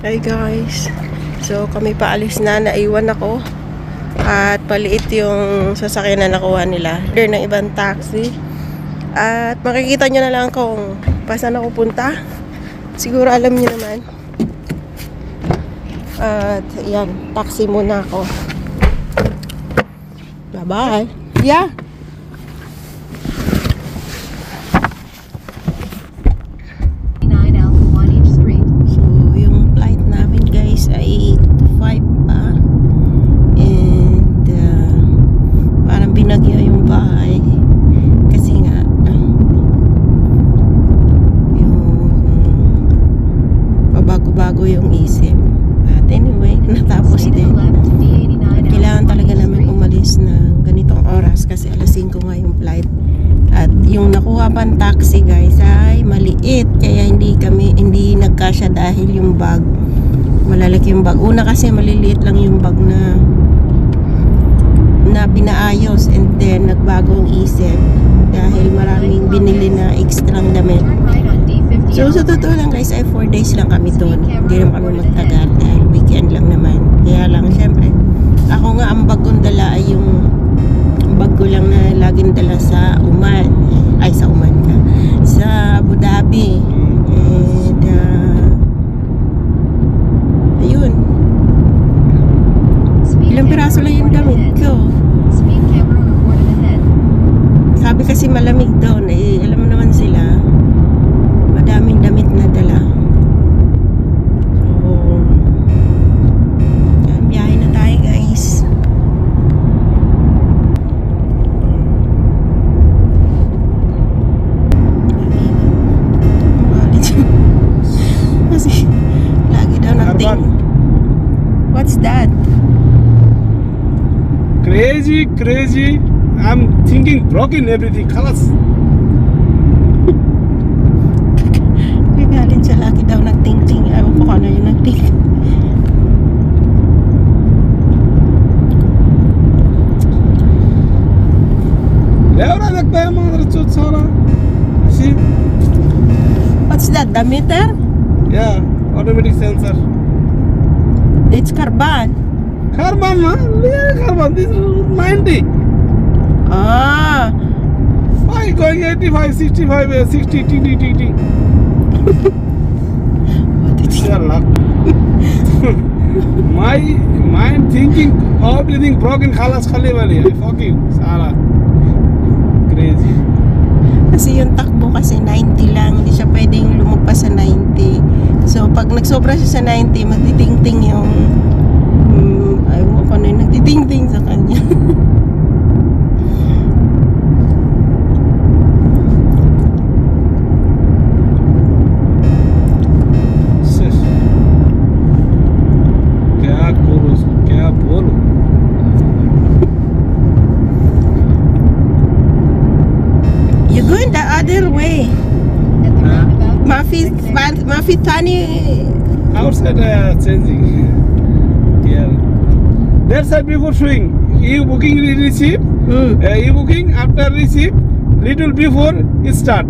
Hi guys, so kami paalis na, naiwan ako at paliit yung sasakyan na nakuha nila ng ibang taxi at makikita nyo na lang kung pasan ako punta. Siguro alam nyo naman. At yan, taxi muna ako. Bye bye. Yeah. Ay 5 pa and parang binagyo yung bahay kasi nga yung pabago-bago yung isip at anyway natapos din at kailangan talaga namin umalis ng ganitong oras kasi alas 5 nga yung flight at yung nakuha pang taxi guys ay maliit kaya hindi nagkasya dahil yung bag malalaki yung bag. Una kasi maliliit lang yung bag na pinaayos and then nagbago ang isip dahil maraming binili na extrang damit. So sa totoo lang guys ay 4 days lang kami doon. Hindi naman kami magtagal dahil weekend lang naman. Kaya lang syempre ako nga ang bag kong dala ay yung bag ko lang na laging dala sa Oman. Ay sa Oman ka. Sa Abu Dhabi. And ayun. Ilang piraso lang yung damit ko. Sabi kasi malamig doon. Eh, alam mo naman sila. Madaming damit na dala. So, yan, biyahe na tayo guys. Kasi lagi daw nating. What's that? Crazy. I'm thinking broken everything. Khalas. Nagalit siya, lagi daw nagting-ting. Ewan ko ano yung nagting. Leora lagta hai hamara chot sara. See? What's that? The meter? Yeah, automatic sensor. It's carbon. Carbon, man. Yeah, carbon. This is 90. Ah. Why going 85, 65, 60, t. What did you... Luck. My mind thinking everything broken. Khalas khali wali. I fuck you. Sara. Crazy. Kasi yung takbo kasi 90 lang. Hindi siya pwedeng lumagpas sa 90. So, pag nagsobra siya sa 90, magtiting-ting yung ayaw ko na yung nagtiting-ting sa kanya. Kya bolo? You're going the other way. Mafi Tani. Outside changing. Yeah. That side before showing. You booking receipt. You booking after receipt. Little before start.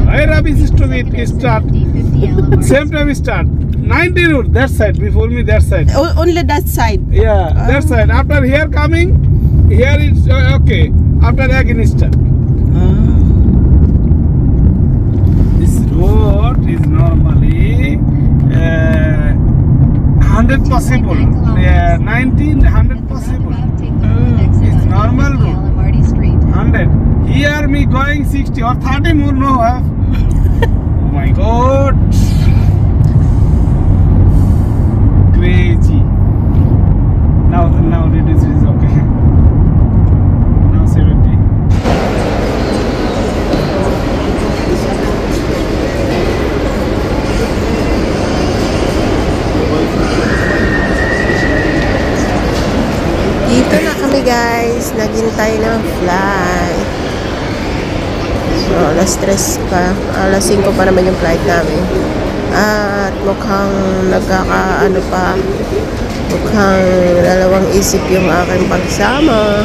Right up is to it. Start. Same time start. 90 route. That side before me. That side. Only that side. Yeah. That side. After here coming. Here is okay. After again start. Road is normally 100 possible. 100 possible. It's normal road. 100. Here me going 60 or 30 more no have. Oh my god. Crazy. Now this is okay. Now 70. Dito na kami guys, naghintay ng flight. So, alas 3 pa. Alas 5 pa naman yung flight namin. At mukhang mukhang dalawang isip yung aking pagsama.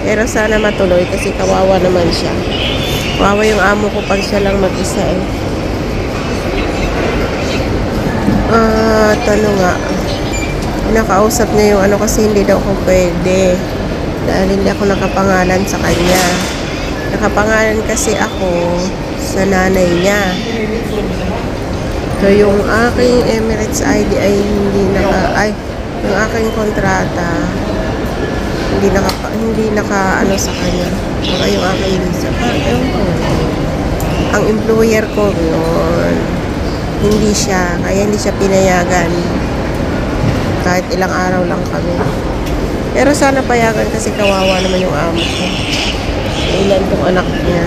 Pero sana matuloy kasi kawawa naman siya. Kawawa yung amo ko pag siya lang mag-isa eh. At ano nga, nakausap niya yung ano kasi hindi daw ako pwede. Dahil hindi ako nakapangalan sa kanya. Nakapangalan kasi ako sa nanay niya. So yung aking Emirates ID ay yung aking kontrata hindi naka ano sa kanya. Baka yung aking visa. Ewan ko. Ang employer ko noon, hindi siya, kaya hindi siya pinayagan. Kahit ilang araw lang kami. Pero sana payagan kasi kawawa naman yung amo ko. Ilan tong anak niya.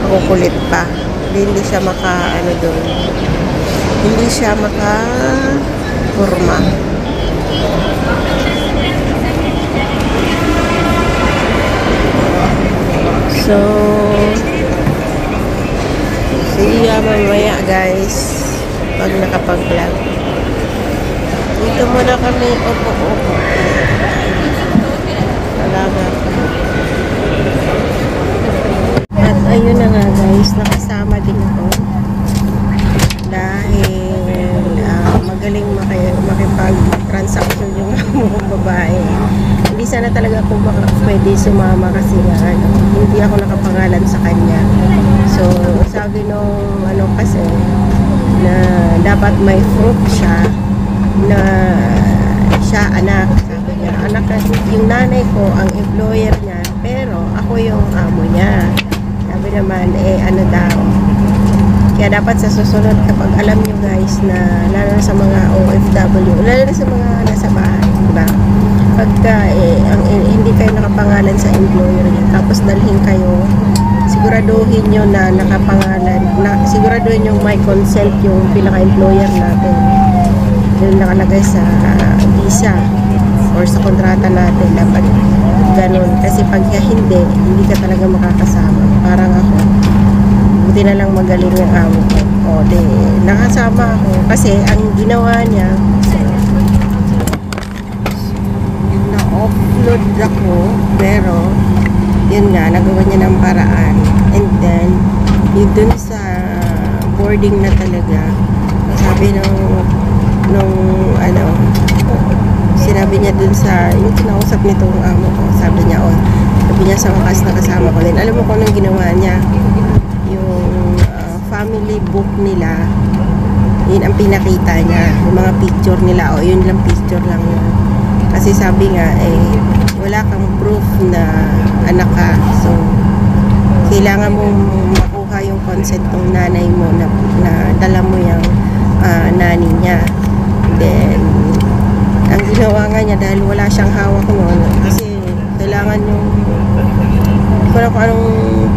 Makukulit pa. Hindi siya ano doon. Hindi siya forma. So, see ya mamaya guys. Pag nakapag-vlog. Dito muna kami. Opo. Talaga. At ayun na nga guys. Nakasama din ako. Dahil magaling makipag-transaction yung mga babae. Hindi sana talaga ako pwede sumama kasi nga hindi ako nakapangalan sa kanya. So sabi nung kasi na dapat may proof siya na siya anak. Sabi niya, anak yung nanay ko ang employer niya pero ako yung amo niya. Sabi naman ano daw. Kaya dapat sa susunod kapag alam nyo guys na lalo na sa mga OFW, lalo na sa mga nasa bahay, diba? Pagka hindi kayo nakapangalan sa employer niya, tapos dalhin kayo, siguraduhin nyo na nakapangalan, siguraduhin nyo may consent yung pinaka-employer natin. Yung nakalagay sa visa or sa kontrata natin, dapat ganun. Kasi pag hindi ka talaga makakasama. Parang ako, buti na lang magaling yung amo ko. O, nakasama ako. Kasi ang ginawa niya, na-offload ako, pero, yun nga, nagawa niya ng paraan. And then, yun dun sa boarding na talaga, sabi sinabi niya dun sa, yung kinausap nitong amo ko, sabi niya sa wakas nakasama ko din. Alam mo kung anong ginawa niya? Yung family book nila, yun ang pinakita niya, yung mga picture nila, yun lang picture lang yun. Kasi sabi nga, wala kang proof na anak ka, so kailangan mong makuha yung consent ng nanay mo na dala mo yung nani niya. Then ang ginawa nga niya, dahil wala siyang hawak noon, kasi kailangan yung hindi ko alam kung anong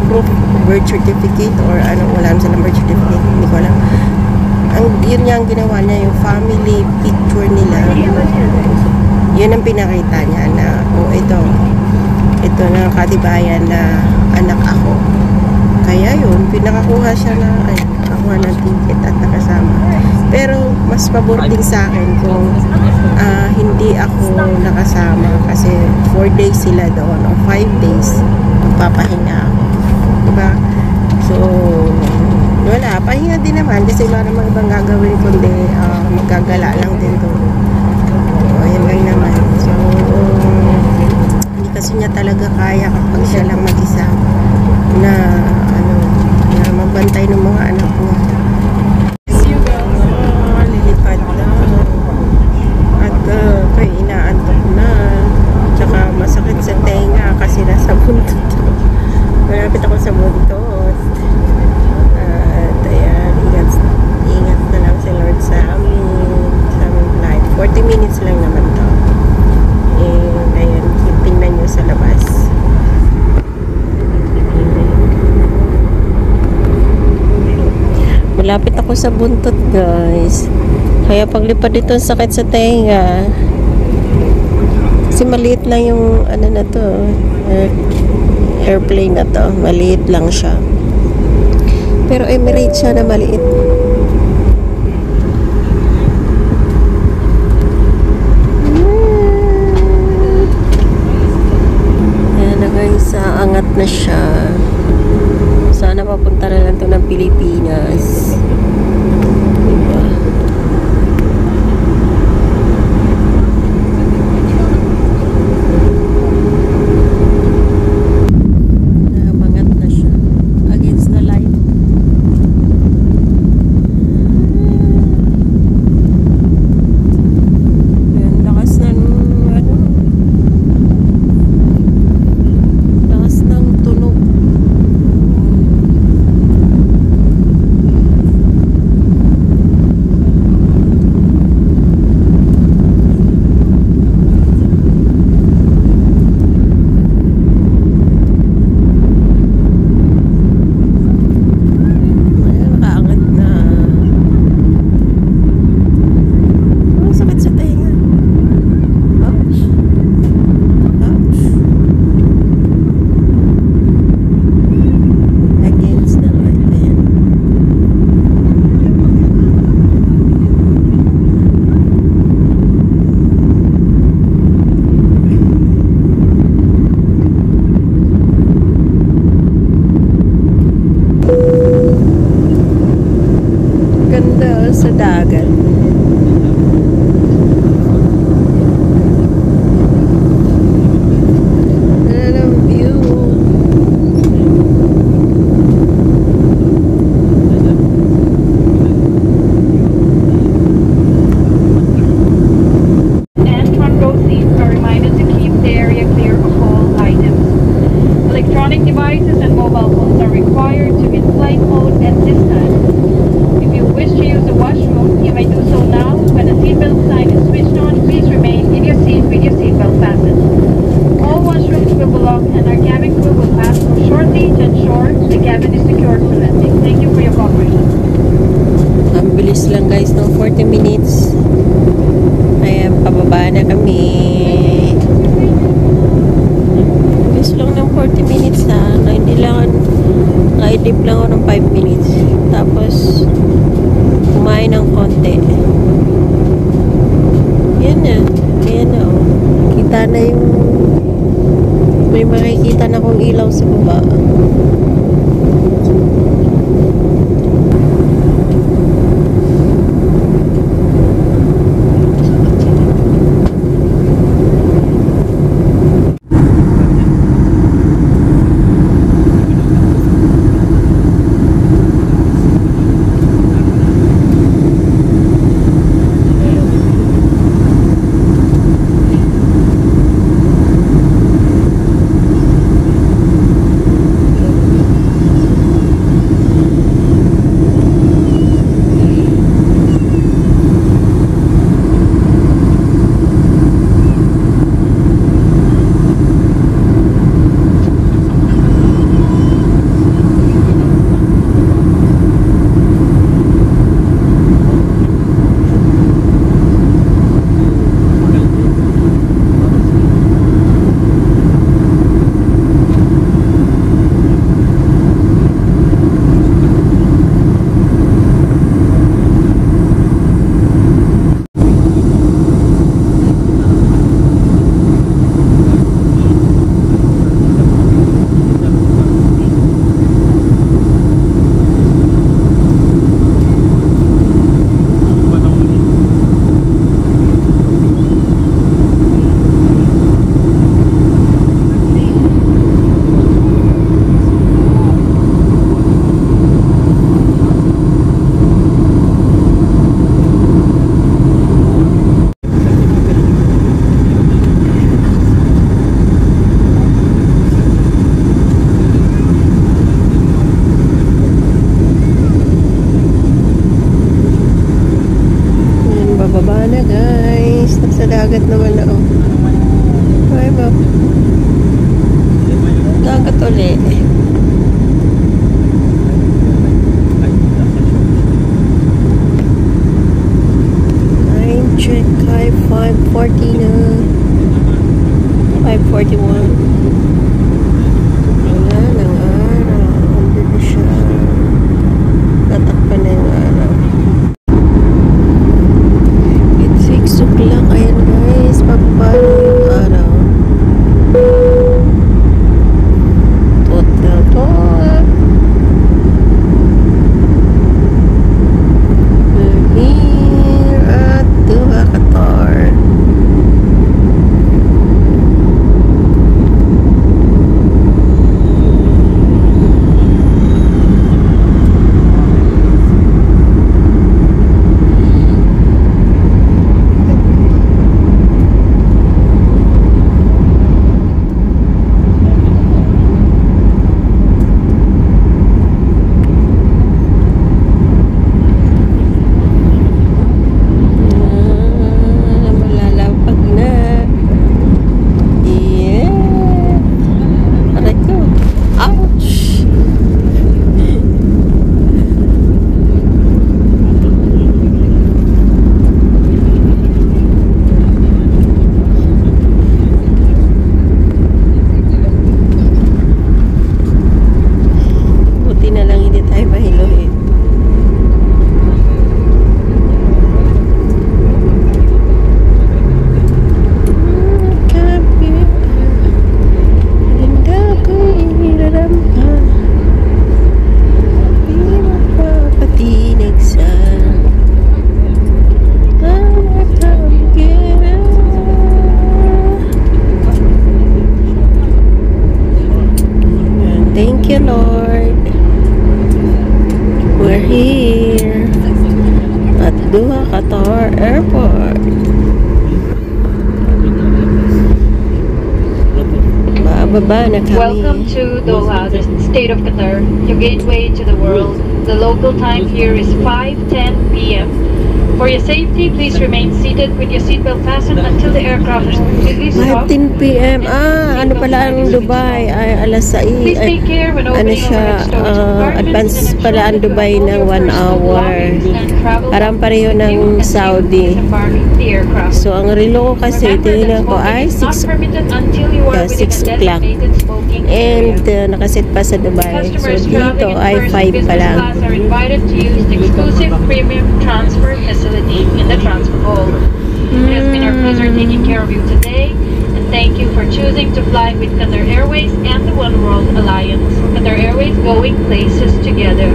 proof, birth certificate or wala naman silang birth certificate, hindi ko alam. Yun niya ang ginawa niya, yung family picture nila, yun ang pinakita niya na ito na katibayan na anak ako. Kaya yun, pinakakuha siya nakakuha ng ticket at nakasama. Pero mas pabor din sa akin kung hindi ako nakasama kasi 4 days sila doon o 5 days magpapahinga ako, diba? So wala, pahinga din naman kasi wala namang ibang gagawin kundi magagala lang din doon. Ayun lang naman. So hindi kasi niya talaga kaya kapag siya lang mag-isa na magbantay ng mga anak niya. Lilipad na. At ako'y inaantok na. Tsaka masakit sa tenga kasi nasa buntot. Malapit ako sa buntot. At ayan, ingat na lang si Lord sa aming flight. 40 minutes lang naman to. Ayan, tingnan nyo sa labas. Malapit ako sa buntot guys, kaya paglipad dito ang sakit sa tenga kasi maliit lang yung na to, airplane na to, maliit lang siya, pero Emirates siya na maliit. Ayan na guys, angat na siya. Sana mapunta na lang to ng Pilipinas. Diba? ganda sa dagat. Ang view. And front row seats are reminded to keep the area clear of all items. Electronic devices and mobile phones are required to be in flight mode at this time. If you wish to use the washroom, you may do so now. When the seatbelt sign is switched on, please remain in your seat with your seatbelt fastened. All washrooms will be locked and our cabin crew will pass through shortly to ensure the cabin is secured for landing. Thank you for your cooperation. Ang bilis lang guys, no? 40 minutes. Ayan, pababa na kami. Bilis lang ng 40 minutes na. Hindi lang, nakaidip lang ako ng 5 minutes. Tapos, kumain ng konti. Yan na. Ayan na, oh. Kita na yung may makikita na kong ilaw sa baba. dagat naman na oh. Ay, map. Dagat ulit. Time check. 5:40 na. 5:41. Wala ng araw. Andito siya. Tatakpan na yung araw. It's 6 o'clock. Ayan guys. Pagpalo yung araw. Total tot. We're here at Duha, Qatar. Airport. Bababa na kami. Welcome to Doha, the state of Qatar, your gateway to the world. The local time here is 5:10 p.m. For your safety, please remain seated with your seatbelt fastened until the aircraft is completely stopped. 10 p.m. Ano pala ang Dubai? Ay, alas 6. Please take care when Ano opening siya? overhead storage compartments Advance and ensure pala ang that Dubai all ng your 1 personal hour. belongings and travel Parang pareho documents ng with you as you Saudi. disembark the aircraft. So, ang relo ko kasi, Remember that tingnan ko smoking ay is not 6 permitted until you are yeah, within 6 a o'clock. designated smoking And area. nakasit pa sa Dubai. So, Customers dito traveling in ay first 5 business pa lang. class are invited to use the exclusive premium transfer facility in the transfer hall. It has been our pleasure taking care of you today, and thank you for choosing to fly with Qatar Airways and the One World Alliance. Qatar Airways, going places together.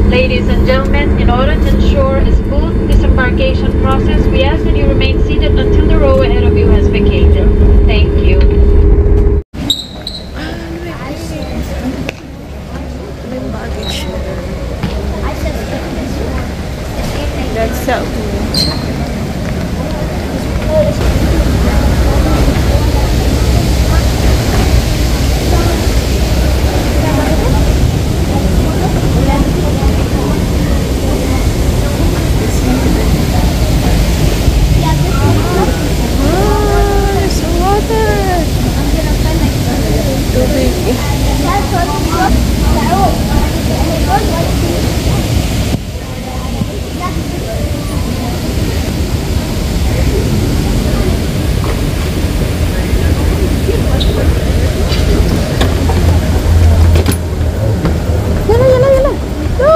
Ladies and gentlemen, in order to ensure a smooth disembarkation process, we ask that you remain seated until the row ahead of you has vacated. Thank you. That's so good. There's water. Tubig. Yala. Go!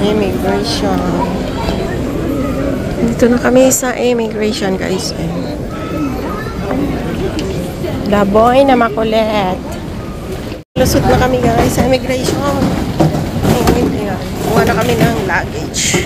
Immigration. Dito na kami sa immigration, guys. The boy na makulit. Lusot na kami, guys, sa immigration. Ayan. Kuha na kami ng luggage.